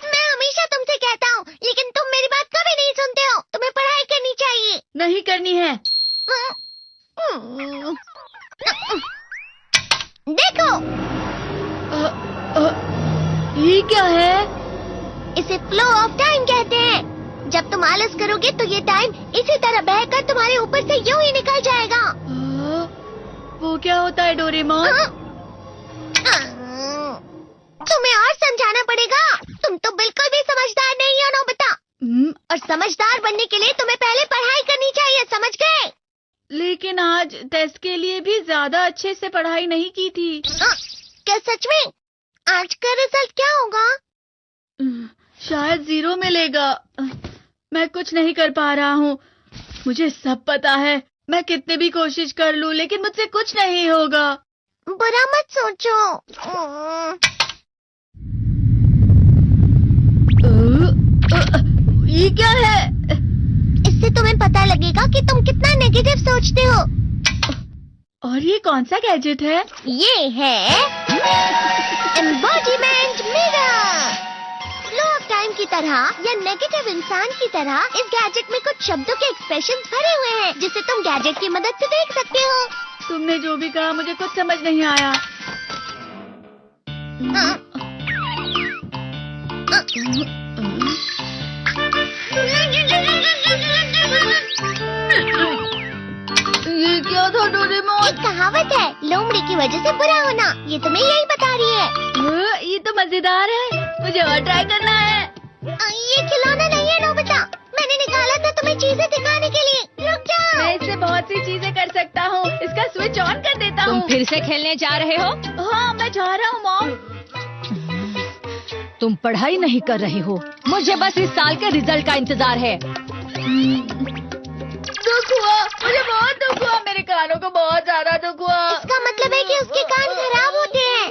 मैं हमेशा तुमसे कहता हूँ, लेकिन तुम मेरी बात कभी नहीं सुनते हो। तुम्हें पढ़ाई करनी चाहिए। नहीं करनी है। देखो, ये क्या है? इसे फ्लो ऑफ टाइम कहते हैं। जब तुम आलस करोगे तो ये टाइम इसी तरह बहकर तुम्हारे ऊपर से यूं ही निकल जाएगा। वो क्या होता है डोरेमोन? तुम्हें और समझाना पड़ेगा। तुम तो बिल्कुल भी समझदार नहीं हो नोबिता। और समझदार बनने के लिए तुम्हें पहले पढ़ाई करनी चाहिए, समझ गए? लेकिन आज टेस्ट के लिए भी ज्यादा अच्छे से पढ़ाई नहीं की थी। क्या सच में? आज का रिजल्ट क्या होगा? शायद 0 मिलेगा। मैं कुछ नहीं कर पा रहा हूँ। मुझे सब पता है। मैं कितनी भी कोशिश कर लूँ, लेकिन मुझसे कुछ नहीं होगा। बुरा मत सोचो। ये क्या है? इससे तुम्हें पता लगेगा कि तुम कितना नेगेटिव सोचते हो। और ये कौन सा गैजेट है? ये है embodiment mirror. Flow of time की तरह या नेगेटिव इंसान की तरह इस गैजेट में कुछ शब्दों के एक्सप्रेशंस भरे हुए हैं, जिसे तुम गैजेट की मदद से देख सकते हो। तुमने जो भी कहा मुझे कुछ समझ नहीं आया। ये क्या था डोरेमोन? एक कहावत है, लोमड़ी की वजह से बुरा होना। ये तुम्हें यही बता रही है। ये तो मजेदार है। मुझे और ट्राई करना है। ये खिलौना नहीं है नोबिता। मैंने निकाला था तुम्हें चीजें दिखाने के लिए। रुक जाओ। मैं इससे बहुत सी चीजें कर सकता हूँ। इसका स्विच ऑन कर देता हूँ। तुम फिर से खेलने जा रहे हो? हाँ, मैं जा रहा हूँ मॉम। तुम पढ़ाई नहीं कर रहे हो। मुझे बस इस साल के रिजल्ट का इंतजार है। दुख हुआ, मुझे बहुत दुख हुआ। मेरे कानों को बहुत ज्यादा दुख हुआ। इसका मतलब है कि उसके कान खराब होते हैं।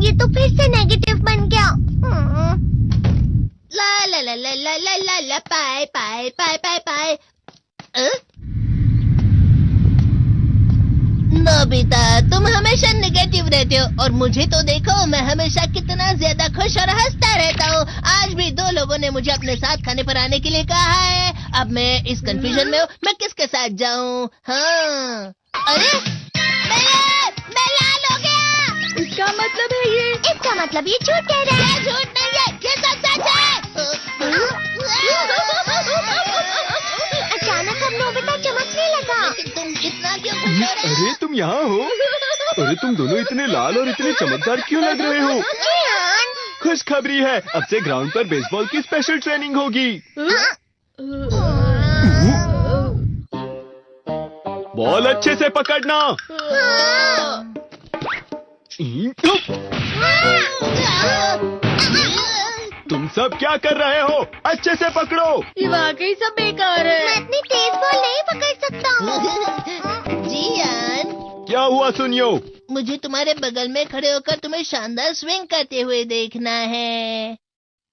ये तो फिर से नेगेटिव बन गया। ला ला ला ला ला ला ला ला पाए पाए पाए पाए पाए। नोबिता, तुम हमेशा नेगेटिव रहते हो और मुझे तो देखो, मैं हमेशा कितना ज्यादा खुश और हंसता रहता हूँ। आज भी 2 लोगों ने मुझे अपने साथ खाने पर आने के लिए कहा है। अब मैं इस कंफ्यूजन में हूँ, मैं किसके साथ जाऊँ? हाँ, अरे मैं लाल हो गया। इसका मतलब है ये? इसका मतलब ये झूठ कह रहा है। झूठ नहीं है, ये सच है। अचानक अब नोबिता चमकने लगा। तुम इतना क्यों खुश हो रहे हो? अरे तुम यहाँ हो? अरे तुम दोनों इतने लाल और इतने चमकदार क्यों लग रहे हो? खुशखबरी है, अब से ग्राउंड पर बेसबॉल की स्पेशल ट्रेनिंग होगी। बॉल अच्छे से पकड़ना। तुम सब क्या कर रहे हो? अच्छे से पकड़ो। ये वाकई सब बेकार है। मैं इतनी तेज बॉल नहीं पकड़ सकता हूँ। जियान, क्या हुआ सुनियो? मुझे तुम्हारे बगल में खड़े होकर तुम्हें शानदार स्विंग करते हुए देखना है।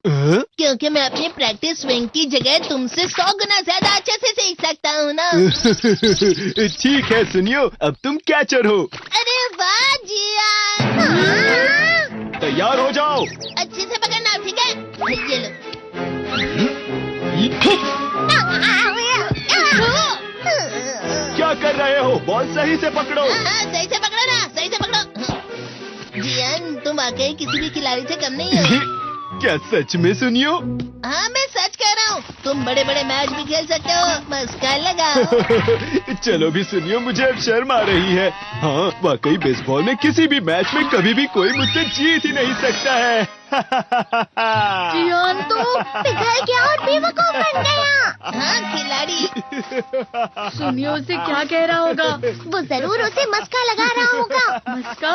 क्योंकि मैं अपनी प्रैक्टिस स्विंग की जगह तुमसे 100 गुना ज्यादा अच्छे से सीख सकता हूँ ना। ठीक है सुनियो, अब तुम कैचर हो। अरे वाह जियान। तैयार हो जाओ। अच्छे से पकड़ना, ठीक है? ये लो। क्या कर रहे हो? बॉल सही से पकड़ो। सही से पकड़ो ना, सही से पकड़ो। जियान, तुम वाकई किसी भी खिलाड़ी से कम नहीं हो। क्या सच में सुनियो? हाँ, मैं सच कह रहा हूँ। तुम बड़े बड़े मैच भी खेल सकते हो। मस्का लगाओ। चलो भी सुनियो, मुझे अब शर्म आ रही है। हाँ, वाकई बेसबॉल में किसी भी मैच में कभी भी कोई मुझसे जीत ही नहीं सकता है। जियान तो पिघल गया और बेवकूफ बन गया। हाँ, खिलाड़ी। सुनियो उसे क्या कह रहा होगा? वो जरूर उसे मस्का लगा रहा होगा। मस्का?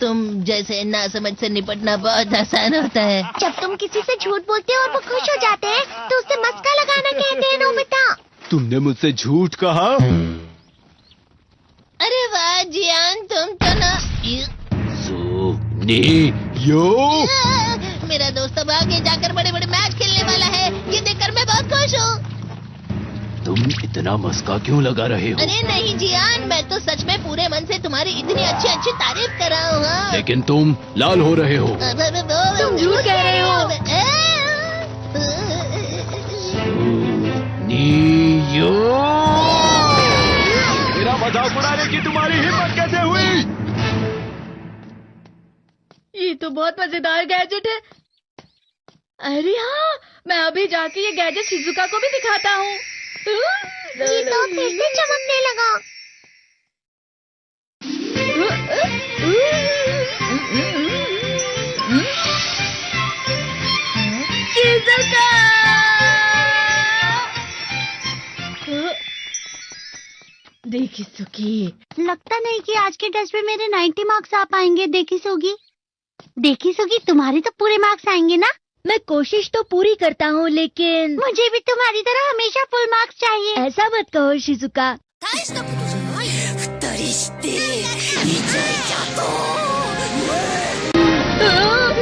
तुम जैसे नासमझ से निपटना बहुत आसान होता है। जब तुम किसी से झूठ बोलते हो और वो खुश हो जाते हैं, तो उसे मस्का लगाना कहते हैं नोबिता। तुमने मुझसे झूठ कहा? अरे वाह जियान, तुम तो ना। यो मेरा दोस्त अब आगे जाकर बड़े बड़े मैच खेलने वाला है। ये देखकर मैं बहुत खुश हूँ। तुम इतना मस्का क्यों लगा रहे हो? अरे नहीं जियान, मैं तो सच में पूरे मन से तुम्हारी इतनी अच्छी अच्छी तारीफ कर रहा हूँ। हाँ। लेकिन तुम लाल हो रहे हो। तुम झूठ कह रहे हो। नीयो, मेरा मजाक उड़ाने की तुम्हारी हिम्मत कैसे हुई? ये तो बहुत मजेदार गैजेट है। अरे हाँ, मैं अभी जाके ये गैजेट शिजुका को भी दिखाता हूँ। ये तो फिर से चमकने लगा। शिजुका! देखी सुकी, लगता नहीं कि आज के टेस्ट में मेरे 90 मार्क्स आ पाएंगे। देखी सोगी तुम्हारे तो पूरे मार्क्स आएंगे ना? मैं कोशिश तो पूरी करता हूँ, लेकिन मुझे भी तुम्हारी तरह हमेशा फुल मार्क्स चाहिए। ऐसा मत कहो शिजुका।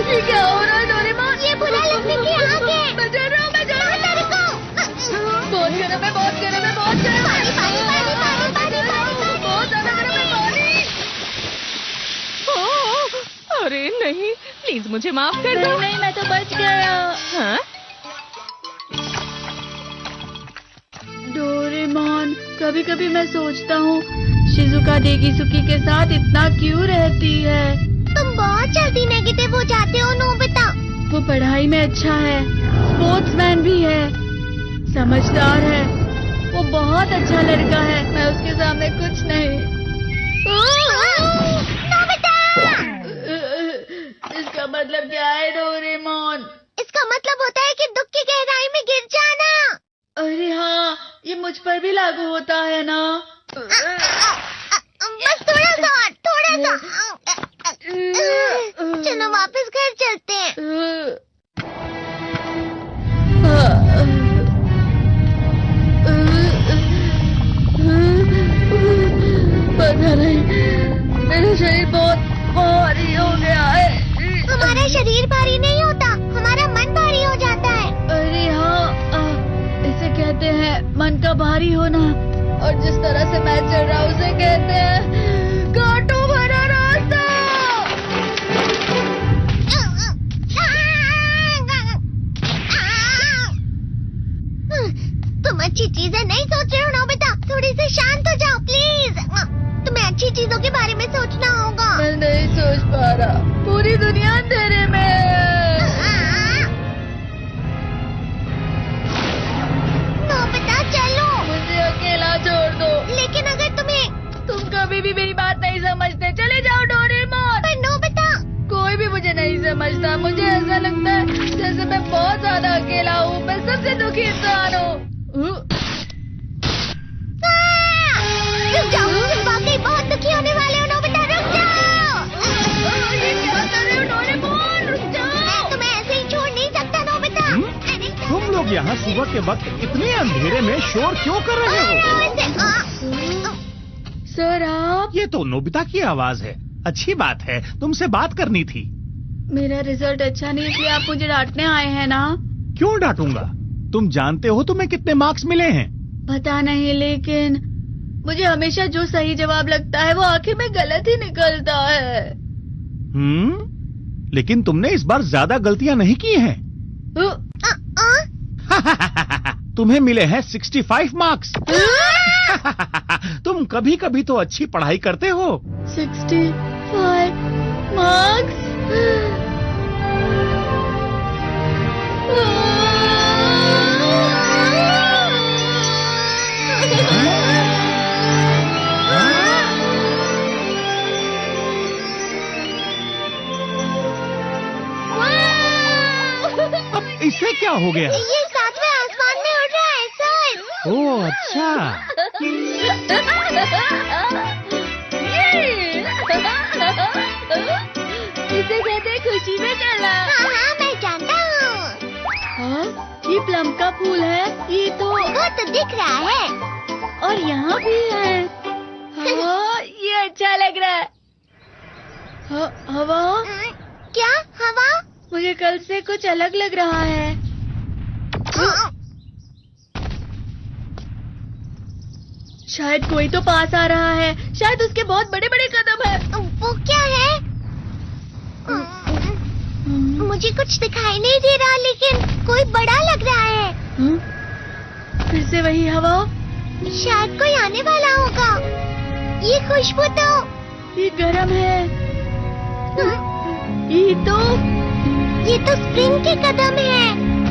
ये क्या हो रहा है डोरेमोन? ये बुरा लगने की आग है। मैं डर रहा हूँ, मैं डर रहा हूँ। बहुत गर्म है, बहुत गर्म है, बहुत गर्म है। बहुत ज्यादा गर्म है पानी। अरे नहीं, प्लीज मुझे माफ कर दो। नहीं, मैं तो बच गया। हाँ? डोरेमोन, कभी कभी मैं सोचता हूँ शिजुका देगीसुकी के साथ इतना क्यों रहती है। तुम बहुत जल्दी नेगेटिव हो जाते हो नोबिता। वो पढ़ाई में अच्छा है, स्पोर्ट्समैन भी है, समझदार है, वो बहुत अच्छा लड़का है। मैं उसके सामने कुछ नहीं। इसका मतलब क्या है डोरेमोन? इसका मतलब होता है कि दुख की गहराई में गिर जाना। अरे हाँ, ये मुझ पर भी लागू होता है ना। बस थोड़ा सा। चलो वापस घर चलते हैं। पता नहीं, मेरा शरीर बहुत भारी हो गया है। हमारा शरीर भारी नहीं होता, हमारा मन भारी हो जाता है। अरे हाँ, इसे कहते हैं मन का भारी होना। और जिस तरह से मैं चल रहा हूँ उसे कहते हैं कांटों भरा रास्ता। तुम अच्छी चीजें नहीं सोच रहे हो नोबिता। थोड़ी सी शांत हो जाओ प्लीज। तुम्हें अच्छी चीजों के बारे में सोचना होगा। मैं नहीं सोच पा रहा, पूरी दुनिया अंधेरे में है। नोबिता चलो। मुझे अकेला छोड़ दो। लेकिन अगर तुम कभी भी मेरी बात नहीं समझते। चले जाओ डोरेमोन। पर नोबिता। कोई भी मुझे नहीं समझता। मुझे ऐसा लगता है जैसे मैं बहुत ज्यादा अकेला हूँ। मैं सबसे दुखी इंसान हूँ। रुक जाओ, तुम वाकई बहुत दुखी होने वाले हो नोबिता। रुक जाओ। ये क्या कर रहे हो डोरेमोन? रुक जाओ। मैं तुम्हें ऐसे ही छोड़ नहीं सकता नोबिता। तुम लोग यहाँ सुबह के वक्त इतने अंधेरे में शोर क्यों कर रहे हो? सर आप? ये तो नोबिता की आवाज है। अच्छी बात है, तुमसे बात करनी थी। मेरा रिजल्ट अच्छा नहीं, इसलिए आप मुझे डांटने आए हैं ना? क्यों डांटूंगा? तुम जानते हो तुम्हें कितने मार्क्स मिले हैं? पता नहीं, लेकिन मुझे हमेशा जो सही जवाब लगता है वो आखिर में गलत ही निकलता है। लेकिन तुमने इस बार ज्यादा गलतियां नहीं की हैं। तुम्हें मिले हैं 65 मार्क्स। तुम कभी कभी तो अच्छी पढ़ाई करते हो। 65 मार्क्स? अब इससे क्या हो गया? ये सातवें आसमान में उड़ रहा है सर। ओह अच्छा। इसे कहते हैं खुशी में चलना। हाँ मैं जानता हूँ। हाँ, ये प्लम का फूल है। ये तो वो तो दिख रहा है। और यहाँ भी है। हाँ, ये अच्छा लग रहा है। हवा? क्या हवा? मुझे कल से कुछ अलग लग रहा है। शायद कोई तो पास आ रहा है। शायद उसके बहुत बड़े बड़े कदम है। वो क्या है? मुझे कुछ दिखाई नहीं दे रहा, लेकिन कोई बड़ा लग रहा है। फिर से वही हवा। शायद कोई आने वाला होगा। ये खुशबू तो ये गरम है। ये तो स्प्रिंग के कदम है।